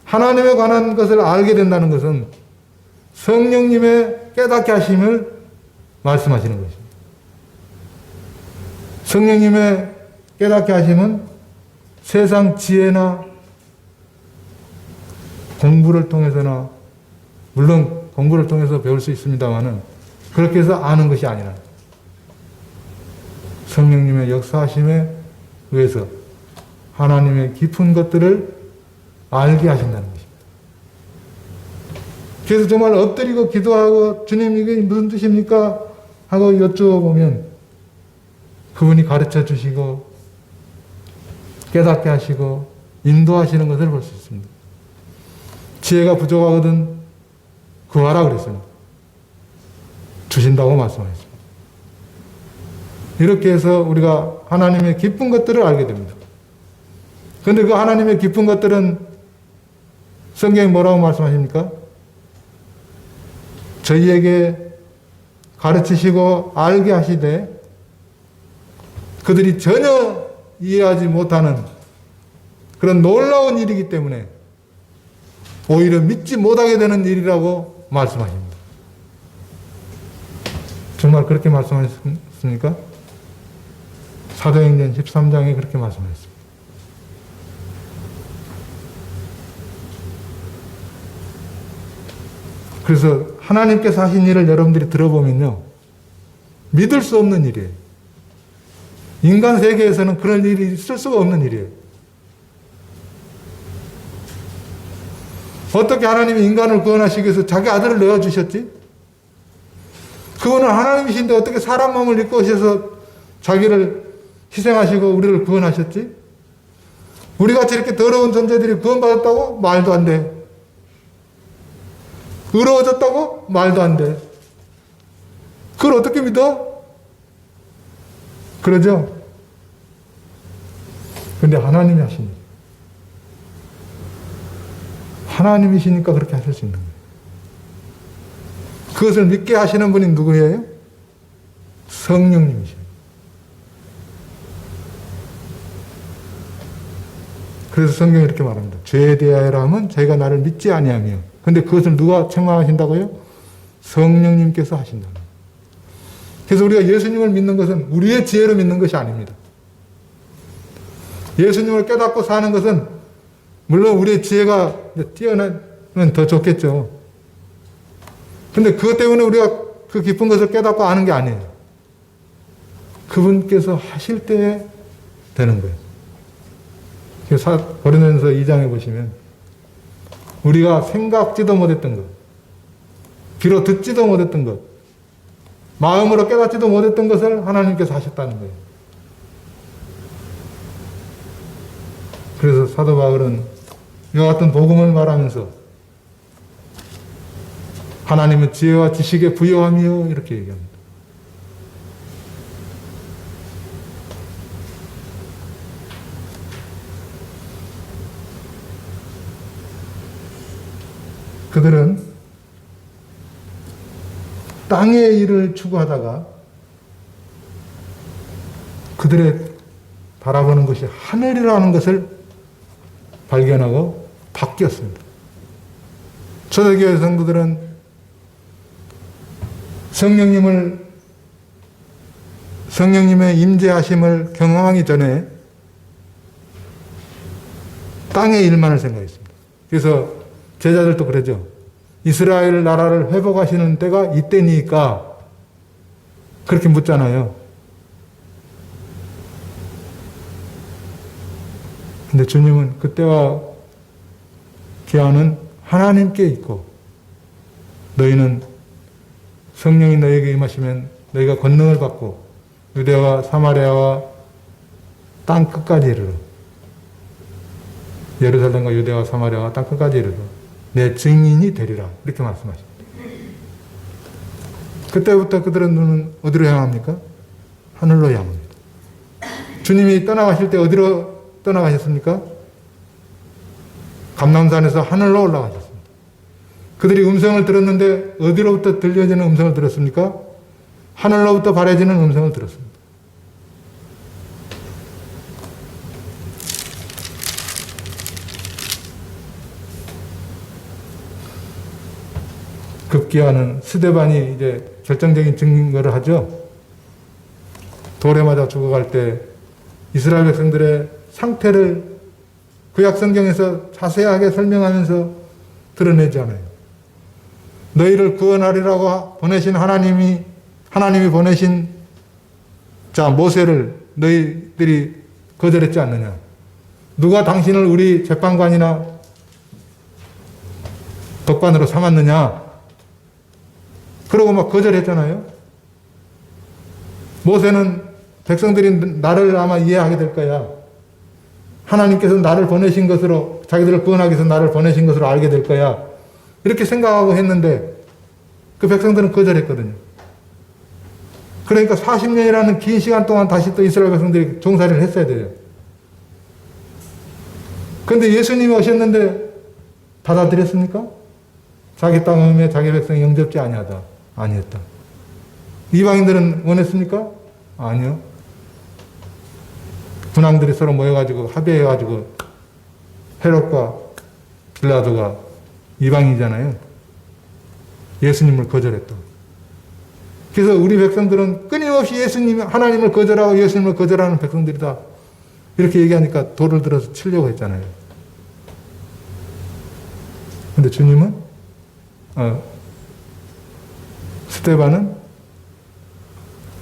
하나님에 관한 것을 알게 된다는 것은 성령님의 깨닫게 하심을 말씀하시는 것입니다. 성령님의 깨닫게 하심은 세상 지혜나 공부를 통해서나 물론 공부를 통해서 배울 수 있습니다만은 그렇게 해서 아는 것이 아니라 성령님의 역사하심에 의해서 하나님의 깊은 것들을 알게 하신다는 것입니다. 그래서 정말 엎드리고 기도하고 주님 이게 무슨 뜻입니까? 하고 여쭤보면 그분이 가르쳐 주시고 깨닫게 하시고 인도하시는 것을 볼 수 있습니다. 지혜가 부족하거든 구하라 그랬습니다. 주신다고 말씀하셨습니다. 이렇게 해서 우리가 하나님의 깊은 것들을 알게 됩니다. 그런데 그 하나님의 깊은 것들은 성경이 뭐라고 말씀하십니까? 저희에게 가르치시고 알게 하시되 그들이 전혀 이해하지 못하는 그런 놀라운 일이기 때문에 오히려 믿지 못하게 되는 일이라고 말씀하십니다. 정말 그렇게 말씀하셨습니까? 사도행전 13장에 그렇게 말씀하셨습니다. 그래서 하나님께서 하신 일을 여러분들이 들어보면요, 믿을 수 없는 일이에요. 인간 세계에서는 그런 일이 있을 수가 없는 일이에요. 어떻게 하나님이 인간을 구원하시기 위해서 자기 아들을 내어주셨지? 그분은 하나님이신데 어떻게 사람 몸을 입고 오셔서 자기를 희생하시고 우리를 구원하셨지? 우리같이 이렇게 더러운 존재들이 구원받았다고? 말도 안 돼. 의로워졌다고? 말도 안 돼. 그걸 어떻게 믿어? 그러죠? 근데 하나님이 하신 일. 하나님이시니까 그렇게 하실 수 있는 거예요. 그것을 믿게 하시는 분이 누구예요? 성령님이십니다. 그래서 성경이 이렇게 말합니다. 죄에 대하여라 하면 자기가 나를 믿지 아니하며. 근데 그것을 누가 책망하신다고요? 성령님께서 하신다는 거예요. 그래서 우리가 예수님을 믿는 것은 우리의 지혜로 믿는 것이 아닙니다. 예수님을 깨닫고 사는 것은 물론 우리의 지혜가 뛰어나면 더 좋겠죠. 근데 그것 때문에 우리가 그 깊은 것을 깨닫고 아는 게 아니에요. 그분께서 하실 때에 되는 거예요. 고린도전서 2장에 보시면 우리가 생각지도 못했던 것, 귀로 듣지도 못했던 것, 마음으로 깨닫지도 못했던 것을 하나님께서 하셨다는 거예요. 그래서 사도 바울은 이와 같은 복음을 말하면서 하나님은 지혜와 지식에 부여하며 이렇게 얘기합니다. 그들은 땅의 일을 추구하다가 그들의 바라보는 것이 하늘이라는 것을 발견하고 바뀌었습니다. 초대교회 성도들은 성령님의 임재하심을 경험하기 전에 땅의 일만을 생각했습니다. 그래서 제자들도 그러죠. 이스라엘 나라를 회복하시는 때가 이때니까 그렇게 묻잖아요. 근데 주님은 그때와 기한은 하나님께 있고 너희는 성령이 너희에게 임하시면 너희가 권능을 받고 유대와 사마리아와 땅 끝까지 이르러 예루살렘과 유대와 사마리아와 땅 끝까지 이르러 내 증인이 되리라 이렇게 말씀하십니다. 그때부터 그들의 눈은 어디로 향합니까? 하늘로 향합니다. 주님이 떠나가실 때 어디로 떠나가셨습니까? 감람산에서 하늘로 올라가셨습니다. 그들이 음성을 들었는데 어디로부터 들려지는 음성을 들었습니까? 하늘로부터 발해지는 음성을 들었습니다. 급기야는 스데반이 이제 결정적인 증거를 하죠. 돌에 맞아 죽어갈 때 이스라엘 백성들의 상태를 구약 성경에서 자세하게 설명하면서 드러내지 않아요. 너희를 구원하리라고 보내신 하나님이 보내신 자 모세를 너희들이 거절했지 않느냐. 누가 당신을 우리 재판관이나 법관으로 삼았느냐. 그러고 막 거절했잖아요. 모세는 백성들이 나를 아마 이해하게 될 거야. 하나님께서 나를 보내신 것으로 자기들을 구원하기 위해서 나를 보내신 것으로 알게 될 거야. 이렇게 생각하고 했는데 그 백성들은 거절했거든요. 그러니까 40년이라는 긴 시간 동안 다시 또 이스라엘 백성들이 종살이를 했어야 돼요. 그런데 예수님이 오셨는데 받아들였습니까? 자기 땅에 자기 백성이 영접지 아니하다. 아니었다. 이방인들은 원했습니까? 아니요. 군왕들이 서로 모여가지고 합의해가지고 헤롯과 빌라도가 이방인이잖아요. 예수님을 거절했다. 그래서 우리 백성들은 끊임없이 하나님을 거절하고 예수님을 거절하는 백성들이다. 이렇게 얘기하니까 돌을 들어서 치려고 했잖아요. 근데 주님은, 스데반은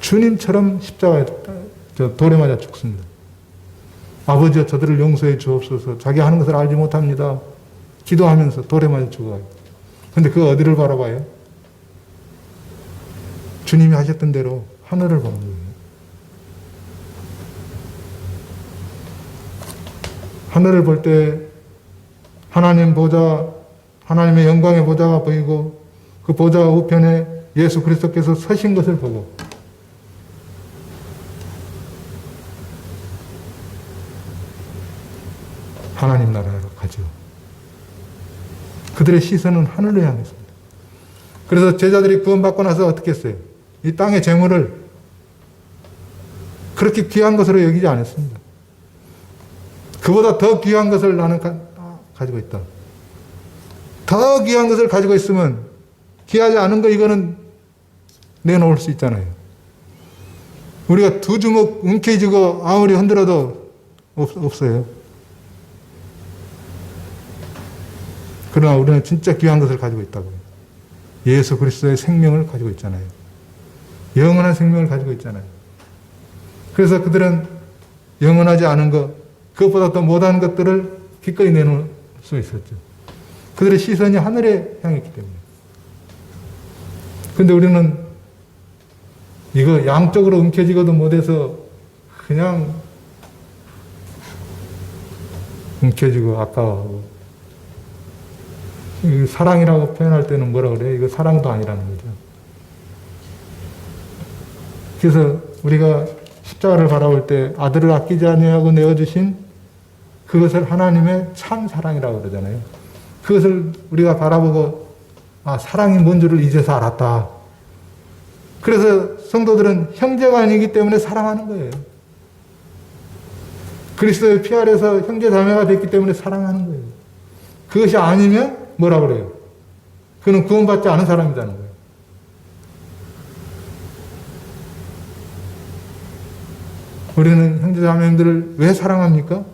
주님처럼 십자가에 돌에 맞아 죽습니다. 아버지여 저들을 용서해 주옵소서. 자기 하는 것을 알지 못합니다. 기도하면서 돌에 맞아 죽어요. 근데 그 어디를 바라봐요? 주님이 하셨던 대로 하늘을 보는 거예요. 하늘을 볼 때 하나님 보좌, 하나님의 영광의 보좌가 보이고 그 보좌 우편에 예수 그리스도께서 서신 것을 보고 하나님 나라로 가죠. 그들의 시선은 하늘로 향했습니다. 그래서 제자들이 구원받고 나서 어떻게 했어요? 이 땅의 재물을 그렇게 귀한 것으로 여기지 않았습니다. 그보다 더 귀한 것을 나는 가지고 있다. 더 귀한 것을 가지고 있으면 귀하지 않은 거 이거는 내놓을 수 있잖아요. 우리가 두 주먹 움켜쥐고 아무리 흔들어도 없어요. 그러나 우리는 진짜 귀한 것을 가지고 있다고요. 예수 그리스도의 생명을 가지고 있잖아요. 영원한 생명을 가지고 있잖아요. 그래서 그들은 영원하지 않은 것, 그것보다 더 못한 것들을 기꺼이 내놓을 수 있었죠. 그들의 시선이 하늘에 향했기 때문에. 근데 우리는 이거 양쪽으로 움켜쥐고도 못해서 그냥 움켜쥐고 아까워하고, 사랑이라고 표현할 때는 뭐라 그래요? 이거 사랑도 아니라는 거죠. 그래서 우리가 십자가를 바라볼 때 아들을 아끼지 아니하고 내어주신 그것을 하나님의 참 사랑이라고 그러잖아요. 그것을 우리가 바라보고 사랑이 뭔 줄을 이제서 알았다. 그래서 성도들은 형제가 아니기 때문에 사랑하는 거예요. 그리스도의 피 아래서 형제 자매가 됐기 때문에 사랑하는 거예요. 그것이 아니면 뭐라 그래요? 그는 구원받지 않은 사람이라는 거예요. 우리는 형제 자매들을 왜 사랑합니까?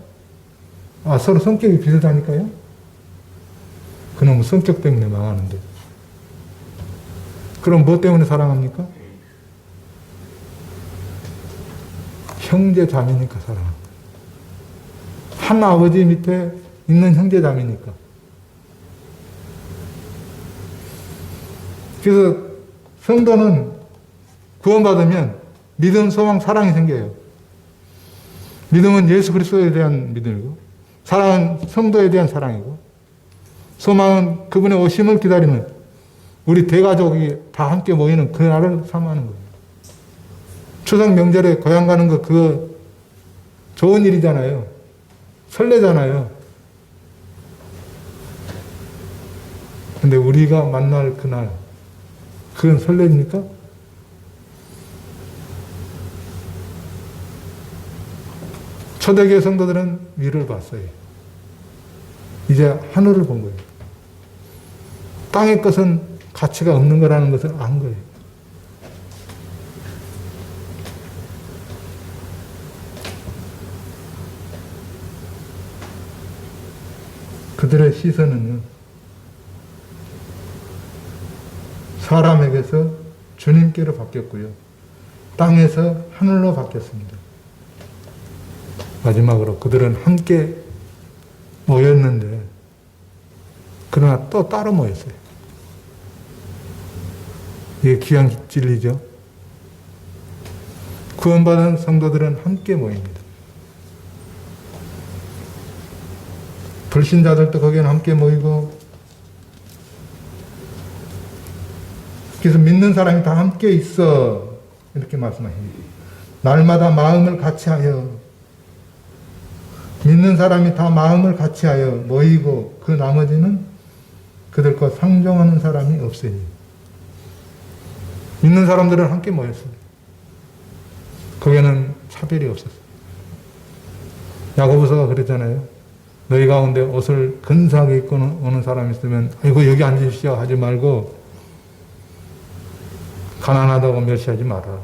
서로 성격이 비슷하니까요. 그놈의 성격 때문에 망하는데. 그럼 뭐 때문에 사랑합니까? 형제 자매니까 사랑합니다. 한 아버지 밑에 있는 형제 자매니까. 그래서 성도는 구원받으면 믿음, 소망, 사랑이 생겨요. 믿음은 예수 그리스도에 대한 믿음이고, 사랑은 성도에 대한 사랑이고, 소망은 그분의 오심을 기다리는 우리 대가족이 다 함께 모이는 그날을 사모하는 거예요. 추석 명절에 고향 가는 거 그거 좋은 일이잖아요. 설레잖아요. 근데 우리가 만날 그날, 그건 설레입니까? 초대교회 성도들은 위를 봤어요. 이제 하늘을 본 거예요. 땅의 것은 가치가 없는 거라는 것을 안 거예요. 그들의 시선은 사람에게서 주님께로 바뀌었고요. 땅에서 하늘로 바뀌었습니다. 마지막으로 그들은 함께 모였는데 그러나 또 따로 모였어요. 이게 귀한 진리죠. 구원받은 성도들은 함께 모입니다. 불신자들도 거기에는 함께 모이고, 그래서 믿는 사람이 다 함께 있어 이렇게 말씀하십니다. 날마다 마음을 같이하여, 믿는 사람이 다 마음을 같이하여 모이고 그 나머지는 그들과 상종하는 사람이 없으니. 믿는 사람들은 함께 모였어요. 거기에는 차별이 없었어요. 야고보서가 그랬잖아요. 너희 가운데 옷을 근사하게 입고 오는 사람이 있으면 아이고 여기 앉으십시오 하지 말고 가난하다고 멸시하지 마라.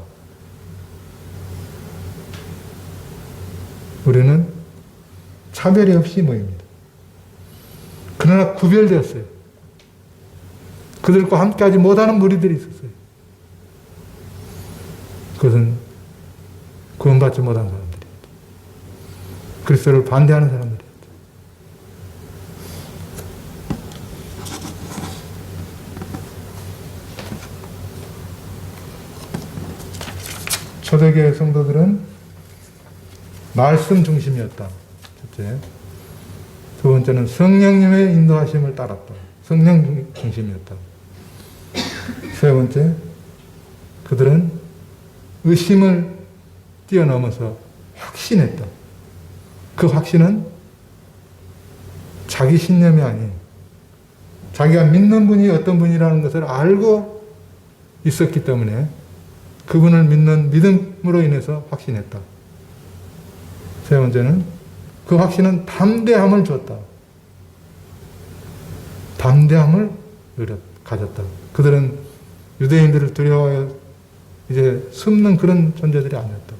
우리는 차별이 없이 모입니다. 그러나 구별되었어요. 그들과 함께하지 못하는 무리들이 있었어요. 그것은 구원받지 못한 사람들이었죠. 그리스도를 반대하는 사람들이었죠. 초대교회 성도들은 말씀 중심이었다. 첫째. 두 번째는 성령님의 인도하심을 따랐다. 성령 중심이었다. 세 번째, 그들은 의심을 뛰어넘어서 확신했다. 그 확신은 자기 신념이 아닌 자기가 믿는 분이 어떤 분이라는 것을 알고 있었기 때문에 그분을 믿는 믿음으로 인해서 확신했다. 세 번째는 그 확신은 담대함을 줬다. 담대함을 가졌다. 그들은 유대인들을 두려워하여 이제 숨는 그런 존재들이 아니었다.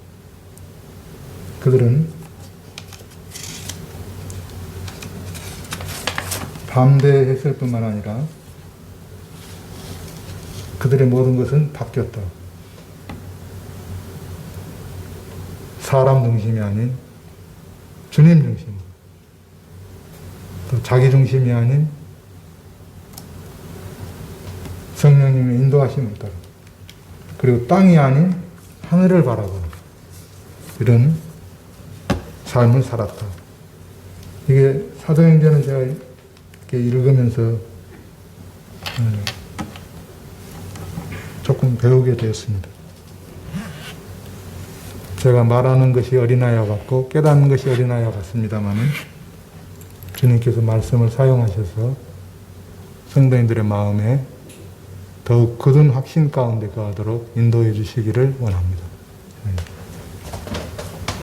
그들은 담대했을 뿐만 아니라 그들의 모든 것은 바뀌었다. 사람 중심이 아닌 주님 중심, 또 자기 중심이 아닌 성령님의 인도하심을 따라, 그리고 땅이 아닌 하늘을 바라보는 이런 삶을 살았다. 이게 사도행전을 제가 이렇게 읽으면서 조금 배우게 되었습니다. 제가 말하는 것이 어린아이와 같고 깨닫는 것이 어린아이와 같습니다마는 주님께서 말씀을 사용하셔서 성도인들의 마음에 더욱 굳은 확신 가운데 가도록 인도해 주시기를 원합니다.